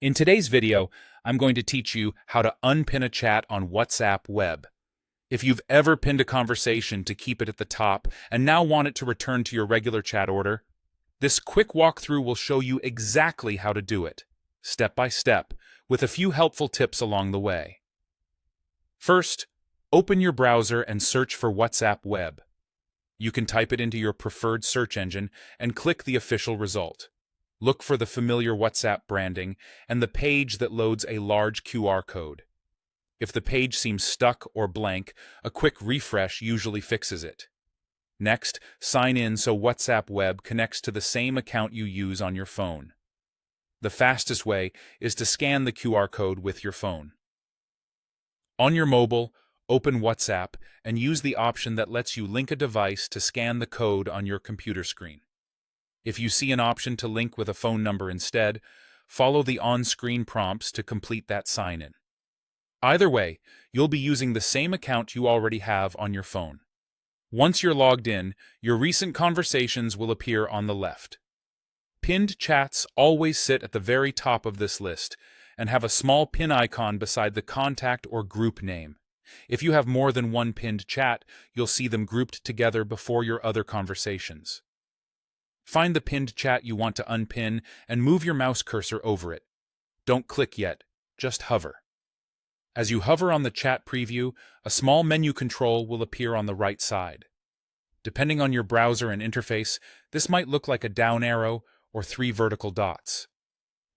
In today's video, I'm going to teach you how to unpin a chat on WhatsApp web. If you've ever pinned a conversation to keep it at the top and now want it to return to your regular chat order, this quick walkthrough will show you exactly how to do it, step by step, with a few helpful tips along the way. First, open your browser and search for WhatsApp web. You can type it into your preferred search engine and click the official result. Look for the familiar WhatsApp branding and the page that loads a large QR code. If the page seems stuck or blank, a quick refresh usually fixes it. Next, sign in so WhatsApp web connects to the same account you use on your phone. The fastest way is to scan the QR code with your phone. On your mobile, open WhatsApp and use the option that lets you link a device to scan the code on your computer screen. If you see an option to link with a phone number instead, follow the on-screen prompts to complete that sign-in. Either way, you'll be using the same account you already have on your phone. Once you're logged in, your recent conversations will appear on the left. Pinned chats always sit at the very top of this list and have a small pin icon beside the contact or group name. If you have more than one pinned chat, you'll see them grouped together before your other conversations. Find the pinned chat you want to unpin and move your mouse cursor over it. Don't click yet, just hover. As you hover on the chat preview, a small menu control will appear on the right side. Depending on your browser and interface, this might look like a down arrow or 3 vertical dots.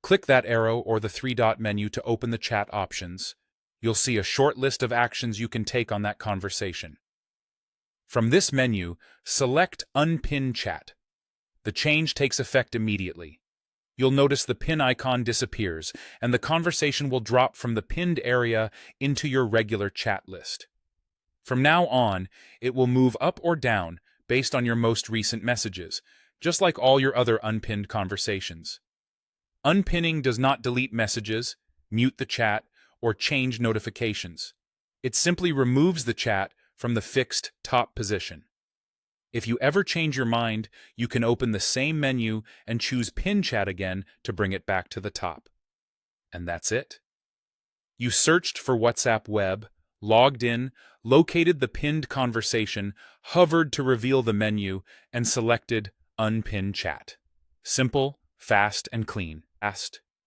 Click that arrow or the 3-dot menu to open the chat options. You'll see a short list of actions you can take on that conversation. From this menu, select Unpin Chat. The change takes effect immediately. You'll notice the pin icon disappears, and the conversation will drop from the pinned area into your regular chat list. From now on, it will move up or down based on your most recent messages, just like all your other unpinned conversations. Unpinning does not delete messages, mute the chat, or change notifications. It simply removes the chat from the fixed top position. If you ever change your mind, you can open the same menu and choose Pin Chat again to bring it back to the top. And that's it. You searched for WhatsApp web, logged in, located the pinned conversation, hovered to reveal the menu, and selected Unpin Chat. Simple, fast, and clean.